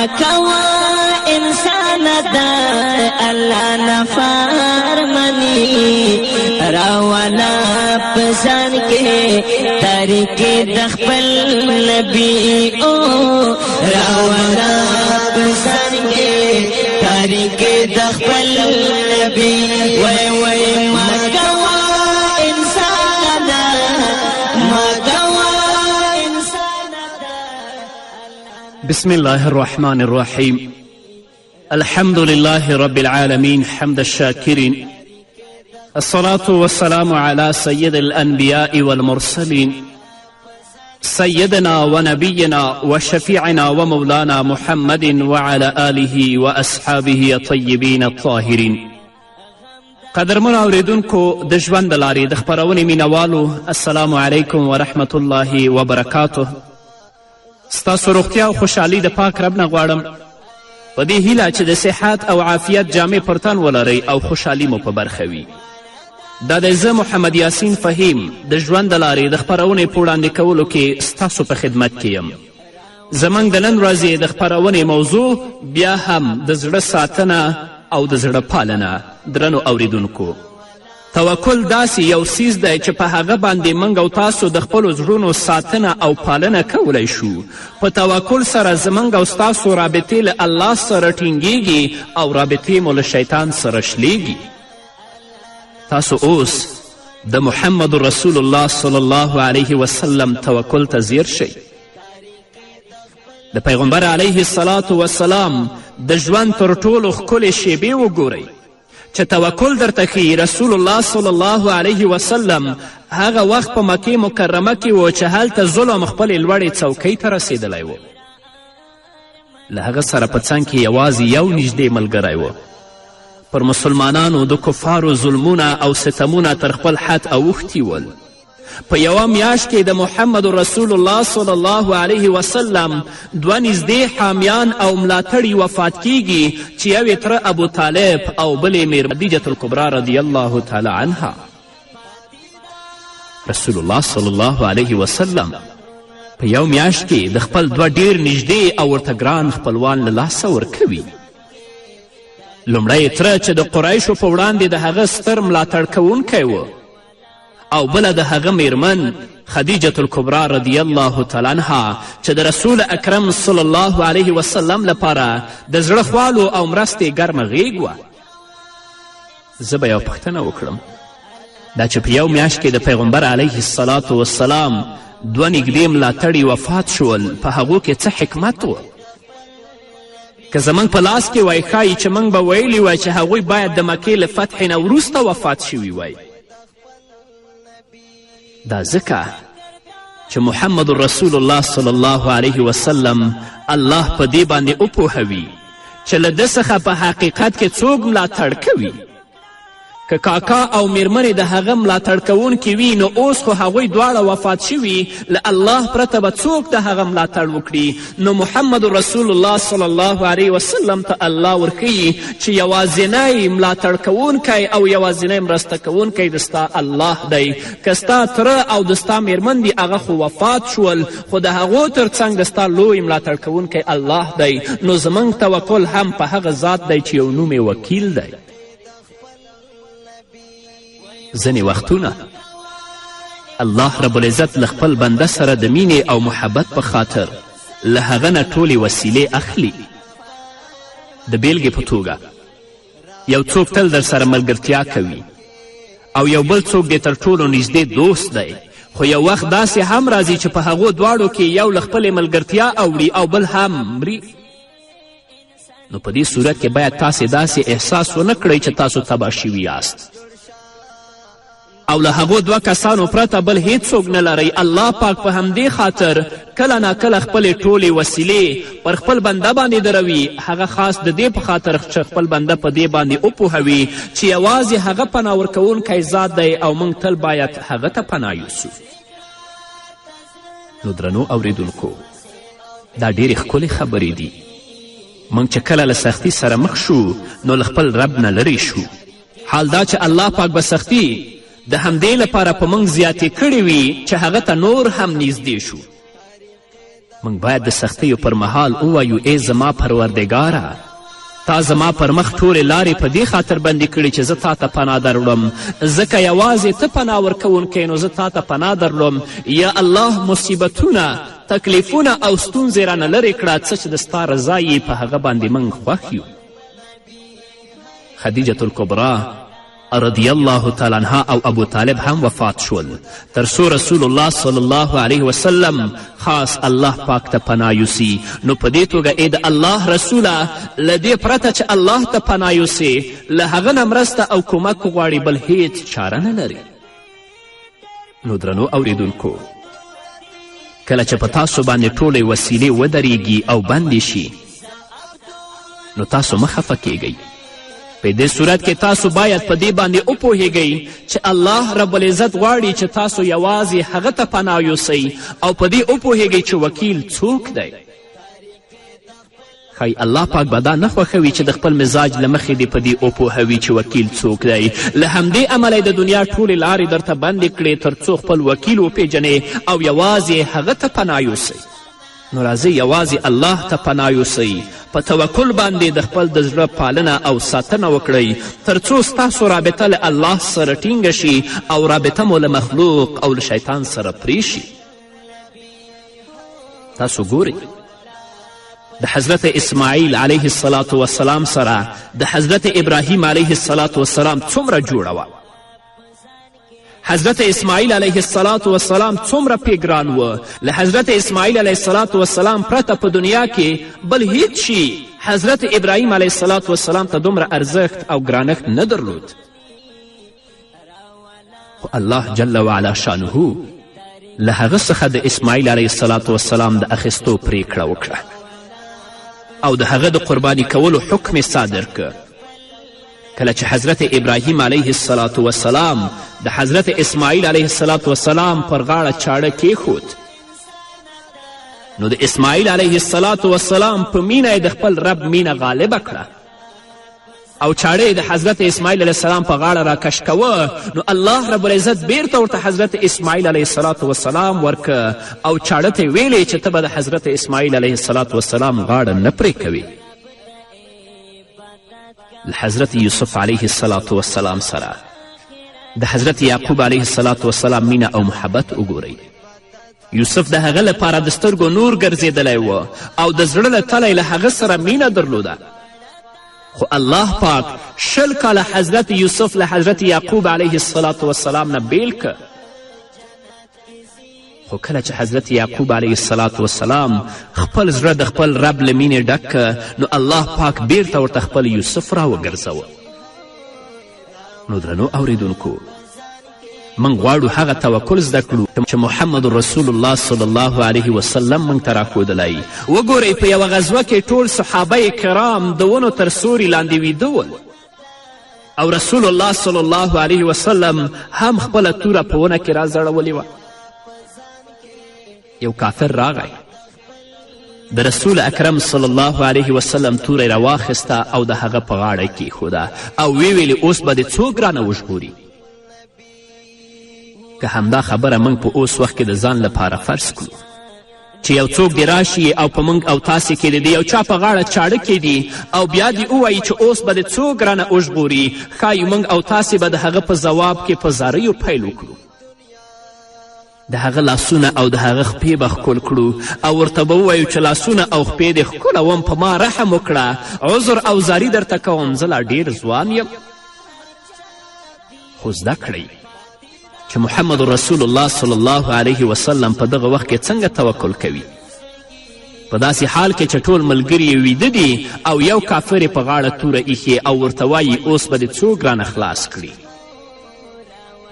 مکوا انسان دا اللہ نفرمانی راولا پسان کے تاریخ دخپل نبی او راولا پسان کے تاریخ دخپل نبی وی وی مکوا انسان دا مکوا انسان دا. بسم الله الرحمن الرحيم. الحمد لله رب العالمين حمد الشاكرين، الصلاة والسلام على سيد الأنبياء والمرسلين سيدنا ونبينا وشفيعنا ومولانا محمد وعلى آله وأصحابه الطيبين الطاهرين. قدرمن اوریدونکو د ژوند د لارې د خپرونې مینوالو، السلام علیکم ورحمة الله وبرکاته. ستاسو روغتیا او خوشحالي د پاک رب نه غواړم، په دې هیله چې د صحت او عافیت جامې پر تن ولرئ او خوشحالي مو په برخه وي. دا د زه محمد یاسین فهیم د ژوند د لارې د خپرونې په وړاندې کولو کې ستاسو په خدمت کې یم. زموږ د نن ورځې د خپرونې موضوع بیا هم د زړه ساتنه او د زړه پالنه. درنو اوریدونکو، توکل داسې یو څیز دی چې په هغه باندې موږ او تاسو د خپلو زړونو ساتنه او پالنه کولی شو. په توکل سره زموږ او ستاسو رابطې له الله سره ټینګیږي او رابطې مو له شیطان سره شلیږي. تاسو اوس د محمد رسول الله صلی الله علیه وسلم توکل ته ځیر شئ. د پیغمبر علیه الصلاة والسلام د ژوند تر ټولو ښکلې شیبې وګورئ چې توکل درته ښیي. رسول الله صلی الله علیه وسلم هغه وخت په مکې مکرمه کې و چې هلته ظلم خپلې لوړې څوکۍ ته رسېدلی و. له هغه سره په څنګ کې یوازې یو نږدې ملګری و. پر مسلمانانو د کفارو ظلمونه او ستمونه تر خپل حد اوښتي ول. په یوه میاشت کې د محمد رسول الله صلی الله علیه وسلم دوه نږدې حامیان او ملاتړي وفات کیږي چې یو یې تره ابو طالب او بل یې میر خدیجة الکبرا رضی الله تعالی عنها. رسول الله صلی الله علیه وسلم په یو میاشت کې د خپل دوه ډیر نږدې او ورته ګران خپلوان له لاسه ورکوي. لومړی تره چې د قریشو په وړاندې د هغه ستر ملاتړ کوونکی و، او بله د هغه میرمن خدیجة الکبرا رضی الله تعالی عنها چې د رسول اکرم صلی الله علیه وسلم لپاره د زړه خوالو او مرستې ګرمه غیږ وه. زه به یو پوښتنه وکړم، دا چې په یو میاشت کې د پیغمبر علیه الصلاة والسلام دوه نږدې ملاتړي وفات شول، په هغو کې څه حکمت و؟ که زموږ په لاس کې وای ښایي چې موږ به ویلي وای چې هغوی باید د مکې له فتح نه وروسته وفات شوي وای. دا ځکه چې محمد رسول الله صلی الله علیه وسلم الله په دې باندې وپوهوي چې له ده څخه په حقیقت کې څوک ملاتړ کوي. که کاکا او میرمنې د هغه ملاتړ کوونکي وي، نو اوس خو هغوی دواړه وفات شوي، له الله پرته به څوک د هغه ملاتړ وکړي؟ نو محمد رسول الله صلی الله علیه وسلم ته الله ورښیي چې یوازینی ملاتړ کوونکی او یوازینی مرسته کوونکی د ستا الله دی. که ستا تره او د ستا میرمن دي هغه خو وفات شول، خو د هغو تر څنګ د ستا لوی ملاتړ کوونکی الله دی. نو زموږ توکل هم په هغه ذات دی چې یو نوم وکیل دی. ځینې وختونه الله رب العزت له خپل بنده سره د مینې او محبت په خاطر له هغه نه ټولې وسیلې اخلي. د بیلګې په توګه یو څوک تل در سره ملګرتیا کوي او یو بل څوک دې تر ټولو نږدې دوست دی، خو یو وخت داسې هم راځي چې په هغو دواړو کې یو له خپلې ملګرتیا اوړي او بل هم مري. نو په دې صورت کې باید تاسې داسې احساس ونه کړئ چې تاسو تباه شوي یاست او له هغو دوه کسانو پرته بل هیڅوک نه لرئ. الله پاک په همدې خاطر کله ناکله خپلې ټولې وسیلې پر خپل بنده باندې دروي. هغه خاص د دې په خاطر چې خپل بنده په دې باندې وپوهوي چې یوازې هغه پناه ورکوونکی ذات دی او موږ تل باید هغه ته پناه یوسو. نو درنو اوریدونکو، دا ډېرې ښکلې خبرې دي. موږ چې کله له سختي سره مخ شو نو له خپل رب نه لرې شو. حال دا چې الله پاک به سختي د همدې لپاره په موږ زیاتې کړې وي چې هغه ته نور هم نږدې شو. موږ باید د سختیو پر مهال ووایو ای زما پروردګاره تا زما پر مخ ټولې لارې په دې خاطر بندي کړي چې زه تا ته پناه درلم ځکه یوازې ته پناه ورکوونکی نو زه تا ته پناه درلم یا الله مصیبتونه تکلیفونه او ستونزې رانه لرې کړه څه چې د ستا رضا یې په هغه باندې موږ خوښ یو. خدیجة الکبرا رضی الله تعالی عنها او ابو طالب هم وفات شول تر څو رسول الله صلی الله علیه وسلم خاص الله پاک ته پناه یوسي. نو په دې توګه ای د الله رسوله له دې پرته چې الله ته پناه یوسې له هغه نه مرسته او کومک غواړي بل هیڅ چاره نه لري. نو درنو اوریدونکو کله چې په تاسو باندې ټولې وسیلې ودرېږي او بندې شي نو تاسو مه خفه کیږئ. په دې صورت کې تاسو باید په دې باندې وپوهیږئ چې الله رب العزت غواړي چې تاسو یوازې هغه ته پناه یوسئ او په دې وپوهیږئ چې وکیل څوک دی. ښایي الله پاک به دا نه خوښوي چې د خپل مزاج له مخې دې په دې وپوهوي چې وکیل څوک دی. له همدې امله د دنیا ټولې لارې درته بندې کړې تر څو خپل وکیل وپیژنې او یوازې هغه ته پناه یوسئ. نو راځئ یوازې الله ته پناه یوسئ. په توکل باندې د خپل د زړه پالنه او ساتنه وکړئ تر څو ستاسو رابطه له الله سره ټینګه شي او رابطه مو له مخلوق او له شیطان سره پرې شي. تاسو ګورئ د حضرت اسماعیل علیه الصلاة والسلام سره د حضرت ابراهیم علیه الصلاة والسلام څومره جوړه وه. حضرت اسماعیل علیه الصلاة والسلام څومره پیګران و. له حضرت اسماعیل علیه الصلاة والسلام پرته په دنیا کې بل هیڅ شي حضرت ابراهیم علیه الصلاة والسلام ته دومره ارزښت او ګرانښت نه درلود. خو الله جل وعلا شانه له هغه څخه د اسماعیل علیه الصلاة والسلام د اخیستو پریکړه وکړه او د هغه د قرباني کولو حکم صادر که. کله چې حضرت ابراهیم علیه الصلاة والسلام د حضرت اسماعیل علیه الصلاة والسلام پر غاړه چاړه کیښود نو د اسماعیل علیه الصلاة والسلام په مینه د خپل رب مینه غالبه کړه او چاړه د حضرت اسماعیل علیه السلام په غاړه راکش کوه نو الله رب العزت بیرته ورته حضرت اسماعیل علیه الصلاة والسلام ورکه او چاړه ته ویلې چې ته به د حضرت اسماعیل علیه الصلاة والسلام غاړه نه پرې کوي. حضرت یوسف علیه الصلاة والسلام سره د حضرت یعقوب علیه الصلاة والسلام مینه او محبت وګورئ. یوسف د هغه لپاره د سترګو نور ګرځېدلی و او د زړه له تله له هغه سره مینه درلوده. خو الله پاک 20 کاله حضرت یوسف له حضرت یعقوب علیه الصلاة والسلام نه بیل که. خو کله چې حضرت یعقوب علیه الصلاة والسلام خپل زړه د خپل رب له مینې ډک نو الله پاک بیرته ورته خپل یوسف راوګرځوه. نو درنو اوریدونکو موږ غواړو هغه توکل زده کړو چې محمد رسول الله صلی الله علیه وسلم موږ ته راښودلی. وګورئ په یوه غزوه کې ټول صحابه کرام د ونو تر سوري لاندې ویده ول او رسول الله صلی الله علیه وسلم هم خپله توره په ونه کې راځړولې وه. یو کافر راغی د رسول اکرم صلی الله علیه وسلم توره راواخیسته او د هغه په غاړه کیښوده او ویلې اوس به د څوک رانه وژغوري. که همدا خبره موږ په اوس وخت کې د ځان لپاره فرض کړو چې یو څوک دې راشي او په موږ او تاسې کې د یو چا په غاړه چاړه کیږي او بیا دې ووایي چې اوس به د څوک رانه وژغوري ښایي موږ او تاسې به د هغه په ځواب کې په زاریو پیل وکړو. د هغه لاسونه او د هغه خپې به ښکل کړو او ورته به ووایو چې لاسونه او خپې دې ښکلوم په ما رحم وکړه عذر او زاری درته کوم زه لا ډېر ځوان یم. خو زده کړئ چې محمد رسول الله صلی الله علیه وسلم په دغه وخت کې څنګه توکل کوي. په داسې حال کې چې ټول ملګري یې ویده دي او یو کافر یې په غاړه توره ایښې او ورته وایي اوس به دې څوک رانه خلاص کړي.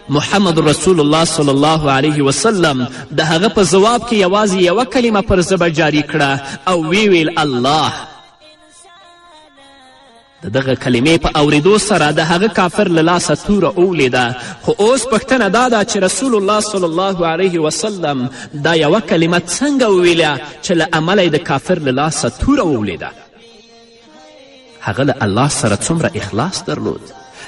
محمد رسول الله صلی الله علیه وسلم د هغه په ځواب کې یوازې یوه کلمه پر ژبه جاري کړه او ویل الله. د دغه کلمې په اوریدو سره د هغه کافر له لاسه توره اولیده. خو اوس پوښتنه دا ده چې رسول الله صلی الله علیه وسلم دا یوه کلمه څنګه وویله چې له امله د کافر له لاسه توره وولیده. هغه له الله سره څومره اخلاص درلود.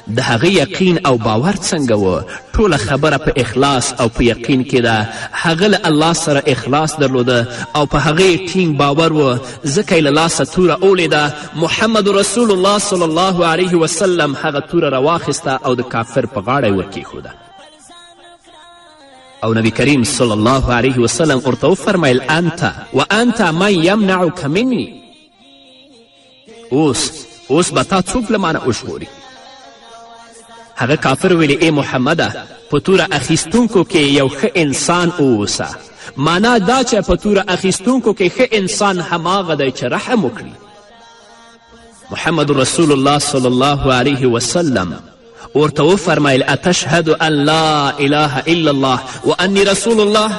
د هغه یقین او باور څنګه و؟ ټوله خبره په اخلاص او په یقین کې ده. هغه له الله سره اخلاص درلوده او په هغه ټینګ باور و، ځکه یې له لاسه توره اولیده. محمد رسول الله صلی الله علیه وسلم هغه توره راواخیسته او د کافر په غاړه یې ورکېښوده. او نبی کریم صلی الله علیه وسلم ورته وفرمیل انت و انت من یمنعک منی. اوس به تا څوک له مانه وژغوري؟ هغه کافر ویلې ای محمده، په توره اخیستونکو کې یو ښه انسان اوسه. معنا دا چې په توره اخیستونکو کې ښه انسان هماغه دی چې رحم وکړي. محمد رسول الله صلی الله علیه وسلم ورته وفرمیل اتشهد ان لا اله الا الله و انی رسول الله.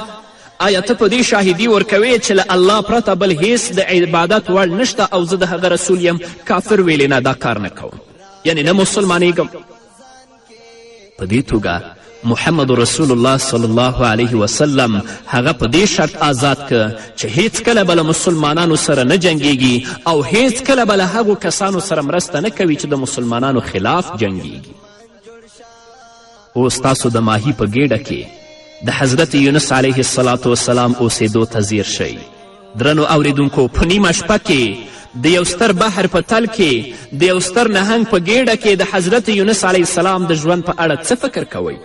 آیا ته په دې شاهدي ورکوې چې له الله پرته بل هیڅ د عبادت وړ نشته او زه د هغه رسول یم؟ کافر ویلې نه، دا کار نه کوم، یعنې نه مسلمانېږم. په دې توګه محمد رسول الله صلی الله علیه وسلم هغه په دې شرط آزاد که چې هیڅ کله به له مسلمانانو سره نه جنګیږي او هیڅ کله به له هغو کسانو سره مرسته نه کوي چې د مسلمانانو خلاف جنګیږي. اوس تاسو د ماهی په ګیډه کې د حضرت یونس علیه السلام اوسېدو ته ځیر شئ. درنو اوریدونکو، په نیمه شپه کې د یو ستر بحر په تل کې د یو ستر نهنګ په ګیډه کې د حضرت یونس علیه السلام د ژوند په اړه څه فکر کوئ؟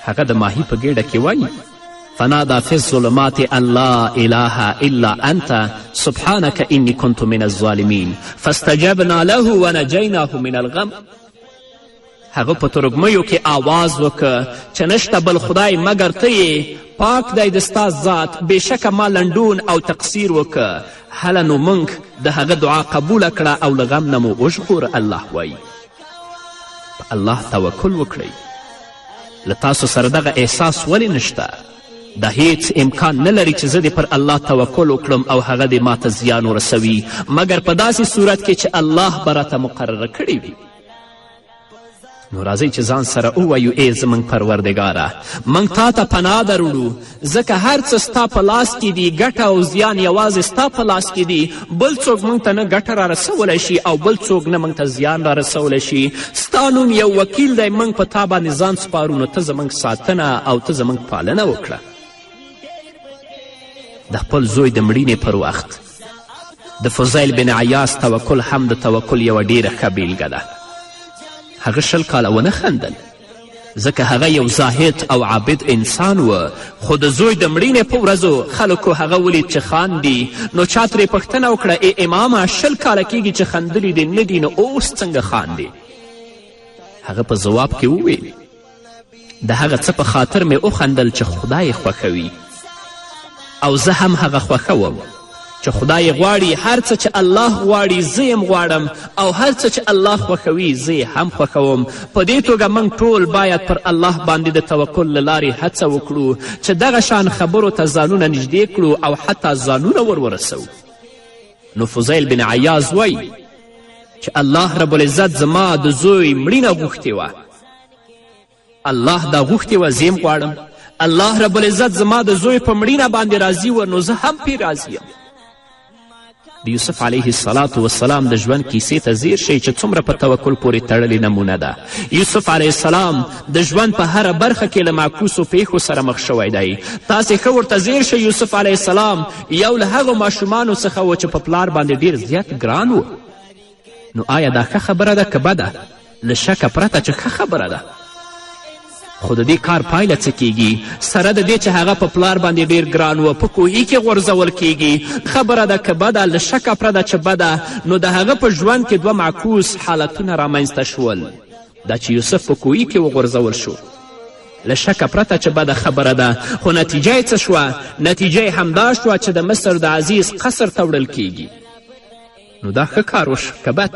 هغه د ماهی په ګیډه کې وایي فنادا فی الظلمات ان لا اله الا انت سبحانک انی کنت من الظالمین فاستجبنا له ونجیناه من الغم. هغه په ترږمیو کې آواز وکړه چې نشته بل خدای مګر ته یې، پاک دی د ستا ذات، بېشکه ما لنډون او تقصیر وکړه. هله نو موږ د هغه دعا قبوله کړه او له غم نه مو وژغوره. الله وایي په الله توکل وکړئ. له تاسو سره دغه احساس ولې نشته؟ دا هیڅ امکان نه لري چې زه دې پر الله توکل وکړم او هغه دې ماته زیان ورسوي، مګر په داسې صورت کې چې الله به راته مقرره کړې وي. نو راځئ چې ځان سره ووایو ای زموږ پروردګاره، موږ تا ته پناه دروړو، ځکه هر څه ستا په لاس کې دي، ګټه او زیان یوازې ستا په لاس کې دي. بل څوک موږ ته نه ګټه را رسولی شي او بل څوک نه موږ ته زیان را رسولی شي. ستا نوم یو وکیل دی، موږ په تا باندې ځان سپارو، نو ته زموږ ساتنه او ته زموږ پالنه وکړه. د خپل زوی د مړینې پر وخت د فضیل بن عیاض توکل هم د توکل یوه ډیره ښه بیلګه ده. هغه 20 کاله ونه خندل، ځکه هغه یو زاهد او عابد انسان و، خو د زوی د مړینې په ورځو خلکو هغه ولید چې خاندي. نو چا ترې پوښتنه وکړه ای امامه 20 کاله کیږي چې خندلي دې نه دي، نو اوس څنګه خاندي؟ هغه په ځواب کې وویل د هغه څه په خاطر مې وخندل چې خدای خوښوي، او زه هم هغه خوښوم چې خدای غواړي هر څه چې الله غواړي زه یم غواړم، او هر څه چې الله خوښوي زه یې هم خوښوم. په دې توګه موږ ټول باید پر الله باندې د توکل له لارې هڅه وکړو چې دغه شان خبرو ته ځانونه نږدې کړو او حتی ځانونه ورسوو. نو فضیل بن عیاض وایي چې الله رب العزت زما د زوی مړینه غوښتې وه، الله دا غوښتې وه زه یم غواړم. الله رب العزت زما د زوی په مړینه باندې راضي و، نو زه هم پرې راضي یم. د یوسف علیه السلام د ژوند کیسې ته ځیر شئ چې څومره په توکل پورې تړلې نمونه ده. یوسف علیه السلام د ژوند په هره برخه کې له معکوسو پیښو سره مخ شوی دی. تاسې ښه ورته ځیر شئ یوسف علیه السلام یو له هغو ماشومانو څخه و چې په پلار باندې ډیر زیات ګران و. نو آیا دا ښه خبره ده که بده؟ له شکه پرته چې ښه خبره ده، خو د دې کار پایله څه کیږي؟ سره د دې چې هغه په پلار باندې ډیر ګران و په کوهي کې غورځول کیږي. خبره ده که بده؟ له شکه پرته چې بده. نو د هغه په ژوند کې 2 معکوس حالتونه رامنځته شول. دا چې یوسف په کوهي کې وغورځول شو له شکه پرته چې بده خبره ده، خو نتیجه یې څه شوه؟ نتیجه یې همدا شوه چې د مصر د عزیز قصر ته وړل کیږي. نو دا ښه کار وشو که بد؟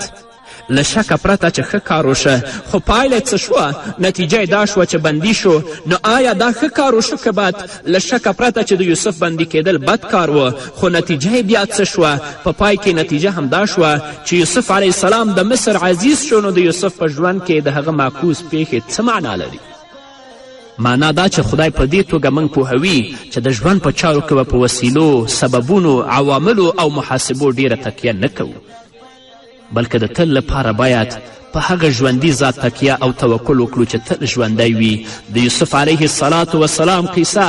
له شکه پرته چې ښه کار وشه، خو پایله څه شوه؟ نتیجه یې دا شوه چې بندي شو. نو آیا دا ښه کار وشو که بد؟ له شکه پرته چې د یوسف بندي کیدل بد کار و، خو نتیجه یې بیا څه شوه؟ په پای کې نتیجه همدا شوه چې یوسف علیه السلام د مصر عزیز شو. نو د یوسف په ژوند کې د هغه معکوس پیښې څه معنا لري؟ معنا دا چې خدای په دې توګه موږ پوهوي چې د ژوند په چارو کې به په وسیلو، سببونو، عواملو او محاسبو ډیره تکیه نه کوو، بلکې د تل لپاره باید په هغه ژوندي ذات تکیه او توکل وکړو چې تل ژوندی وي. د یوسف علیه السلام قیصه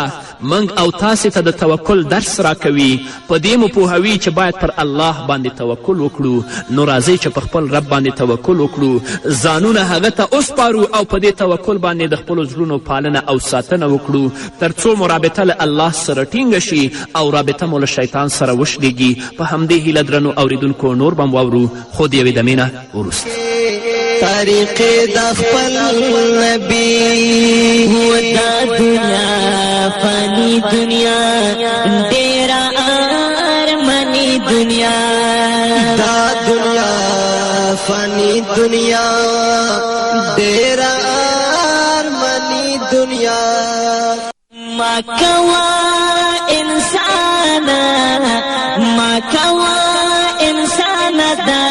موږ او تاسې ته د توکل درس راکوي. په دې مو پوهوي چې باید پر الله باندې توکل وکړو. نو راځئ چې په خپل رب باندې توکل وکړو، ځانونه هغه ته وسپارو او په دې توکل باندې د خپلو زړونو پالنه او ساتنه وکړو تر څو مو رابطه له الله سره ټینګه شي او رابطه مو له شیطان سره وشلېږي. په همدې هیله درنو اوریدونکو نور به م واورو خو د یوې دمې نه وروسته. طریق د خپل نبی هو دا دنیا فانی دنیا ډیرا ارمنی دنیا دا دنیا فانی دنیا ډیرا ارمنی دنیا ما کوا انسان ما کوا انسان دا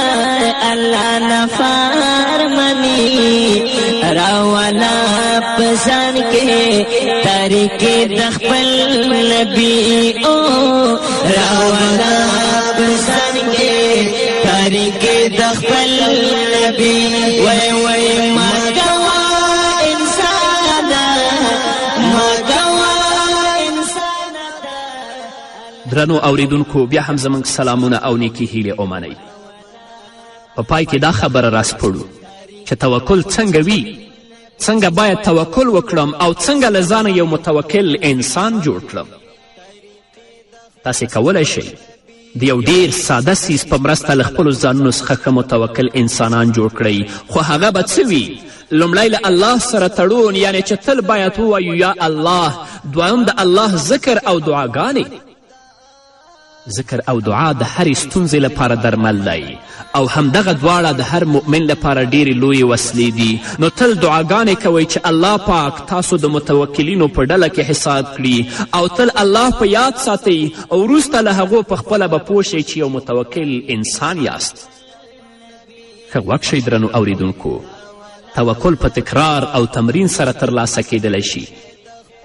الله نفار منی راولا پسان کے تاریخ دخپل نبی او راولا پسان کے تاریخ دخپل نبی وی وی ما کوا انسان ما کوا انسان. درنو اوریدونکو بیا هم زموږ سلامونه او نیکې هیلې ومنئ. په پای کې دا خبره راسپړو چې توکل څنګه وي، څنګه باید توکل وکړم او څنګه له ځانه یو متوکل انسان جوړ کړم. تاسې کولی شئ د یو ډیر ساده څیز په مرسته له خپلو ځانونو څخه ښه متوکل انسانان جوړ کړئ. خو هغه به څه وي؟ لومړی له الله سره تړون، یعنی چې تل باید ووایو یا الله. دویم د الله ذکر او دعاګانې. ذکر او دعا د هرې ستونزې لپاره درمل دی او همدغه دواړه د هر مؤمن لپاره ډیرې لویې وسلې دي. نو تل دعاګانې کوئ چې الله پاک تاسو د متوکلینو په ډله کې حساب کړي او تل الله په یاد ساتئ او وروسته له هغو په خپله به پوه شئ چې یو متوکل انسان یاست. ښه غوږ شئ درنو اوریدونکو، توکل په تکرار او تمرین سره ترلاسه کیدلی شي.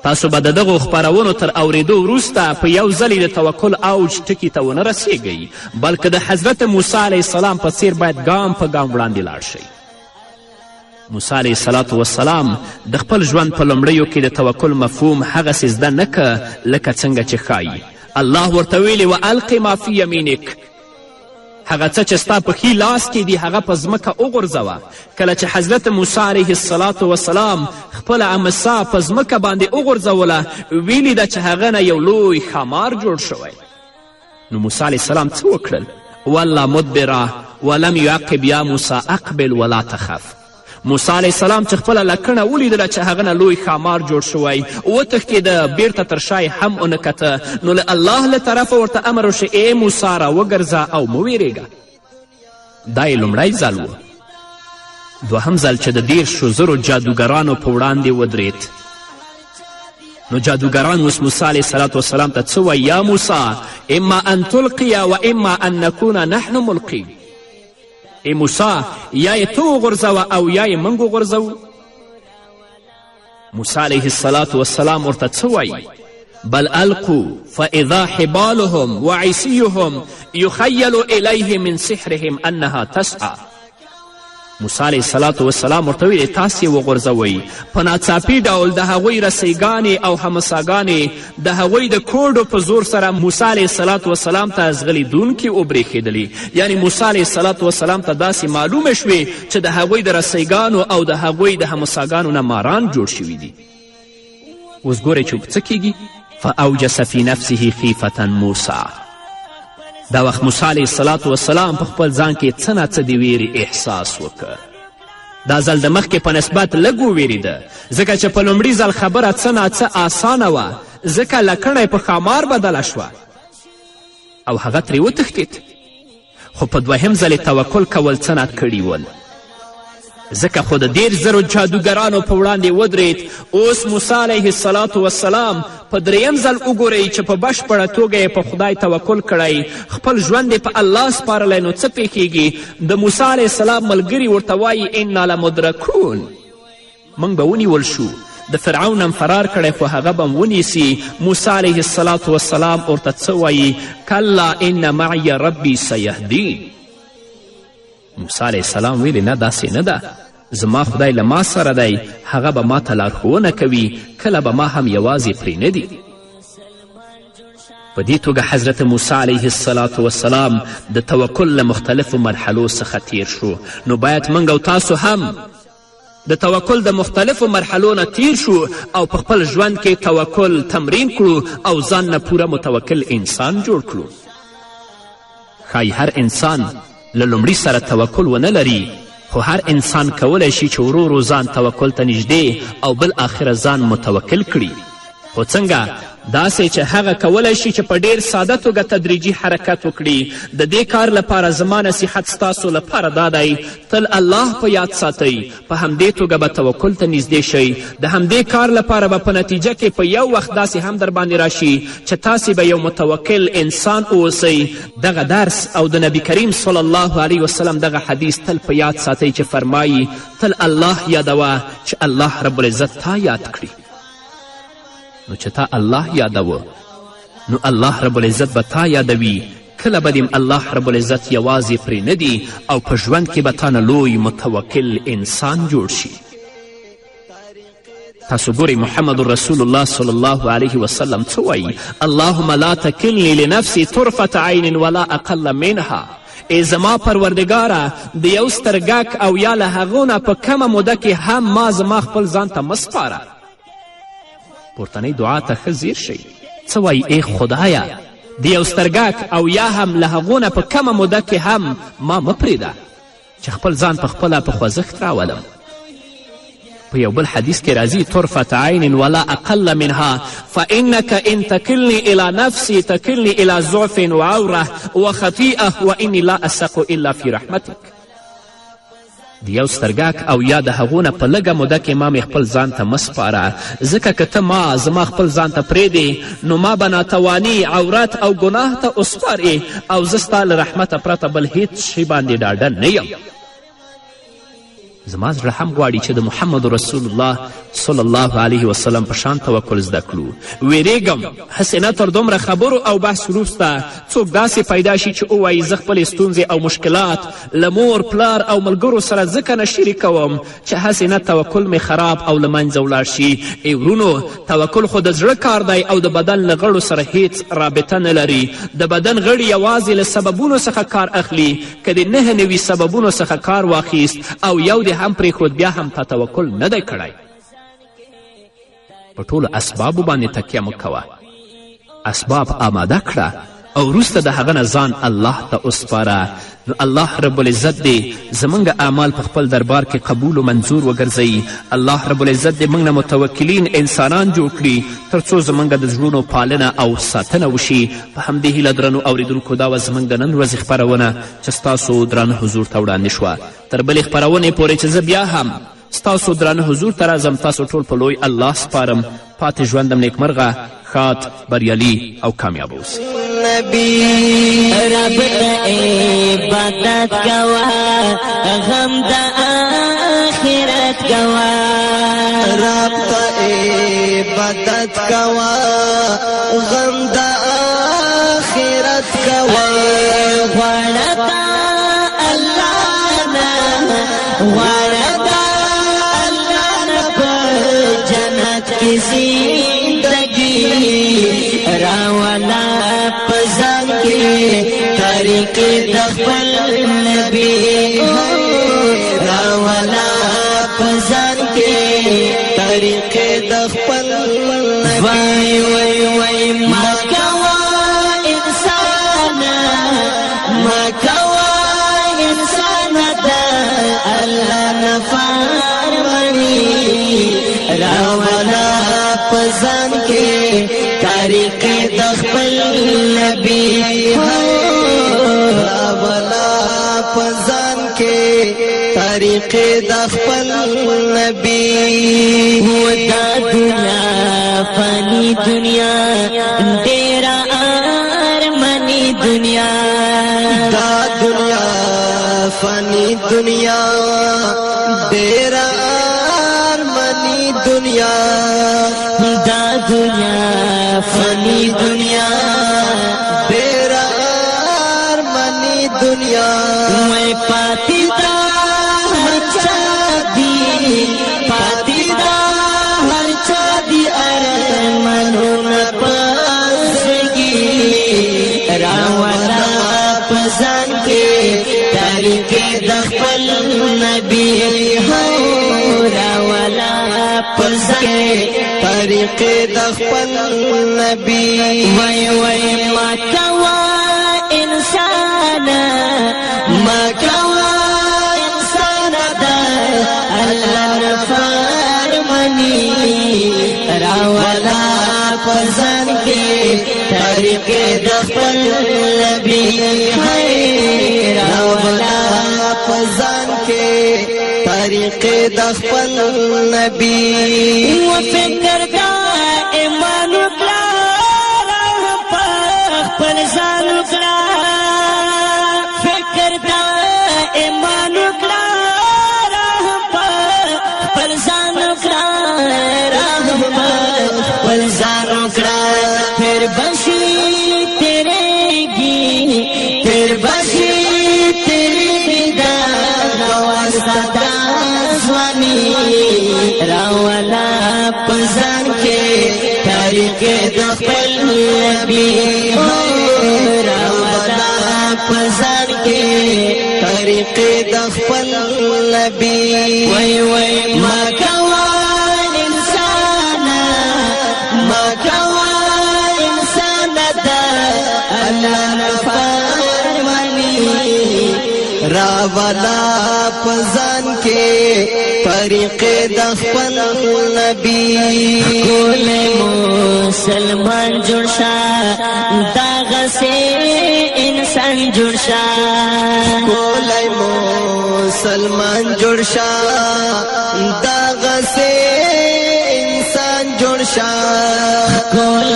تاسو به د دغو خپرونو تر اوریدو وروسته په یو ځل د توکل اوج ټکي ته ونه رسیږئ، بلکې د حضرت موسی علیه السلام په څیر باید ګام په ګام وړاندې لاړ شئ. موسی علیه السلام د خپل ژوند په لومړیو کې د توکل مفهوم هغسې زده نه که لکه څنګه چې ښایي. الله ورته ویلي و القي ما فی یمینک، هغه څه چې ستا په ښي لاس کې دي هغه په ځمکه وغورځوه. کله چې حضرت موسی علیه السلام خپله امسا په ځمکه باندې وغورځوله، ویلي ده چې هغه نه یو لوی ښامار جوړ شوی. نو موسی علیه السلام څه وکړل؟ والله مدبره ولم یعقب یا موسی اقبل ولا تخف. موسی علیه السلام چې خپله لکڼه ولیدله چې هغه نه لوی ښامار جوړ شوی، وتښتېده، بیرته تر شا یې هم ونه کته. نو له الله له طرفه ورته امر وشي ای موسی را وګرځه او مه ویرېږه. دا یې لومړی ځل و. دوهم ځل چې د 10,000 جادوګرانو په وړاندې ودرېد، نو جادوګران اوس موسی علیه السلام ته څه وایي؟ یا موسی اما ان تلقیه و اما ان نکونه نحن ملقی. ای موسی یا یې ته وغورځوه او یا یې موږ وغورځوو. موسی علیه السلام ورته څه وایي؟ بل القوا فاذا حبالهم وعصیهم یخیل الیه من سحرهم انها تسعى. موسی علیه السلام ورته ویلې تاسې وغورځوئ. په ناڅاپي ډول د هغوی رسیګانې او همساګانې د هغوی د کوډو په زور سره موسی علیه السلام ته ځغلیدونکې وبرېښېدلې. یعنی موسی علیه السلام ته داسې معلومه شوې چې د هغوی د رسیګانو او د هغوی د همساګانو نه ماران جوړ شوي دي. اوس ګورئ چې څه کیږي؟ فاوجس فی نفسه خیفة موسی. دا وخت موسی علیه السلام په خپل ځان کې څه نه څه د ویرې احساس وکړ. دا ځل د مخکې په نسبت لږ وویرېده، ځکه چې په لومړي ځل خبره څه نه څه آسانه وه، ځکه لکڼه په ښامار بدله شوه او هغه ترې وتښتېد. خو په دوهم ځل توکل کول څه نه کړي ول، ځکه خو د 10,000 جادوګرانو په وړاندې ودرېد. اوس موسی علیه السلام په دریم ځل وګورئ چې په بشپړه توګه یې په خدای توکل کړی، خپل ژوند یې په الله سپارلی. نو څه پیښیږي؟ د موسی علیه السلام ملګري ورته وایي انا لمدرکون، موږ به ونیول شو. د فرعون هم فرار کړی خو هغه به ونیسي. موسی علیه السلام ورته څه وایي؟ کلا ان معی ربی سیهدین. موسی علیه السلام ویلې نه داسې نه ده، زما خدای له ما سره دی، هغه به ما ته لارښوونه کوي، کله به ما هم یوازې پرېنږدي. په دې توګه حضرت موسی علیه السلام د توکل له مختلفو مرحلو څخه تیر شو. نو باید موږ او تاسو هم د توکل د مختلفو مرحلو نه تیر شو او په خپل ژوند کې توکل تمرین کړو او ځان نه پوره متوکل انسان جوړ کړو. ښایي هر انسان له لومړي سره توکل ونه لري، خو هر انسان کولی شي چې ورو ورو ځان توکل ته نږدې او بالآخره ځان متوکل کړي. خو څنګه؟ داسې چې هغه کولی شي چې په ډیر ساده توګه تدریجي حرکت وکړي. د دې کار لپاره زما نصیحت ستاسو لپاره دا دی، تل الله په یاد ساتئ، په همدې توګه به توکل ته نږدې شئ. د همدې کار لپاره به په نتیجه کې په یو وخت داسې هم در باندې راشي چې تاسې به یو متوکل انسان اوسئ. دغه درس او د نبی کریم صلی الله علیه وسلم دغه حدیث تل په یاد ساتئ چې فرمایي تل الله یادوه چې الله رب العزت تا یاد کړي. نو چې تا الله یادوه نو الله رب العزت به تا یادوي. کله به دې الله رب العزت یوازې پرېنږدي او په ژوند کې به تا نه لوی متوکل انسان جوړ شي. تاسو ګورئ محمد رسول الله صلی الله علیه وسلم څه وایي؟ اللهم لا تکلنی لنفسی طرفة عین ولا اقل منها. ای زما پروردګاره د یو سترګک او یا له هغو نه په کمه موده کې هم ما زما خپل ځان ته مه سپاره. پورتنۍ دعا ته ښه ځیر شئ. څه وایي؟ ای خدایه د یو سترګک او یا هم له هغو نه په کمه موده کې هم ما مه پرېږده چې خپل ځان په خپله په خوځښت راولم. په یو بل حدیث کې راځي طرفة عین ولا اقل منها فانک ان تکلنی الی نفسی تکلنی الی ضعف وعوره وخطیئه وانی لا اسق الا فی رحمتک. د یو سترګک او یا د هغو نه په لږه موده کې ما مې خپل ځان ته مه سپاره، ځکه که ته ما زما خپل ځان ته پرېږدې نو ما به ناتواني عورت او ګناه ته وسپارې او زه ستا له رحمته پرته بل هیڅ شي باندې ډاډه نه یم. زما زړه هم غواړي چې د محمد رسول الله صلی الله علیه وسلم په شان توکل زده کړو. ویریږم هسې نه تر دومره خبرو او بحث وروسته څوک داسې پیدا شي چې ووایي زه خپلې ستونزې او مشکلات له مور پلار او ملګرو سره ځکه نه شریکوم چې هسې نه توکل مې خراب او له منځه ولاړ شي. ای ورونو، توکل خو د زړه کار دی او د بدن له غړو سره هیڅ رابطه نه لري. د بدن غړي یوازې له سببونو څخه کار اخلي. که د 9 نوي سببونو څخه کار واخیست او یو هم پرېښود بیا هم تا توکل نه دی کړی. په ټولو اسبابو باندې تکیه مه کوه، اسباب آماده کړه او وروسته د هغه نه ځان الله ته وسپاره. نو الله رب العزت دې زموږ اعمال په خپل دربار کې قبول و منظور وګرځوي. الله رب العزت دې موږ نه متوکلین انسانان جوړ کړي تر څو زموږ د زړونو پالنه او ساتنه وشي. په همدې هیله درنو اوریدونکو دا وه زموږ د نن ورځې خپرونه چې ستاسو درانه حضور ته وړاندې شوه. تر بلې خپرونې پورې چې زه بیا هم ستاسو درانه حضور ته راځم، تاسو ټول په لوی الله سپارم. پاتې ژوندم نیکمرغه، ښاد، بریالي او کامیاب اوسئ. نبی رب ته عبادت کوه، غم د آخرت کوه. رب ته عبادت کوه، غم د آخرت کوه. غواړه تا الله نه، غواړه تا الله نه په جنت کې زندگی راولا پزان کې طریق د خپل نبی. راولا پزان کې طریق د خپل نبی. وای وای وای مکوا انسان، مکوا انسان د الله نفرمانی. راولا پزان کې طریق د خپل نبی. راولا پزان کې طریق د خپل نبی. و دا دنیا فانی دنیا ډیره ارمنی دنیا. دا دنیا فانی دنیا ډیره ارمنی دنیا. دا دنیا فانی دنیا ډیره ارمنی دنیا. دنیا وای پاتی دا هر چا دی پاتی دا هر چا دی ارمانونه پزړګي راولا پزان کې طریق د خپل نبی هو راولا پزان کې طریق د خپل نبی وای وای ما کوا انسان ما کوا انسان دا الله فرمانی راولا پزان کې طریق د خپل نبی ہے راولا پزان کې طریق د خپل نبی و فکر دا ایمان وکړه خپل ځان وکړه فکر دا ایمان وکړه خپل ځان وکړه خپل ځان وکړه پھر بشي تیرے گی پھر بشي تیری دا واسطہ سوانی راولا پزان کے طریق د خپل نبی راولا پزان کے طریق د خپل نبی وای وای ما کوا انسان ما کوا انسان دا الله فرمانی راولا پزان کے طریق د خپل نبی کول مسلمان جوړ شه داغه سے انسان جوړ شه کول مسلمان جوړ شه داغه سے انسان جوړ شه کول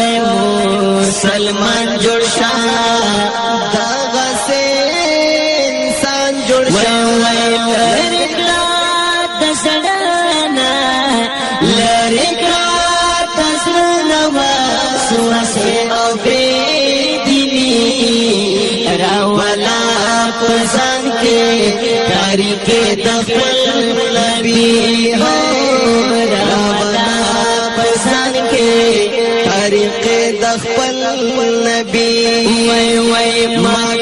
مسلمان جوړ شه داغه سے انسان جوړ شه راولا پزان کے طریق د خپل نبی ہو راولا پزان کے طریق د خپل نبی وای وای ما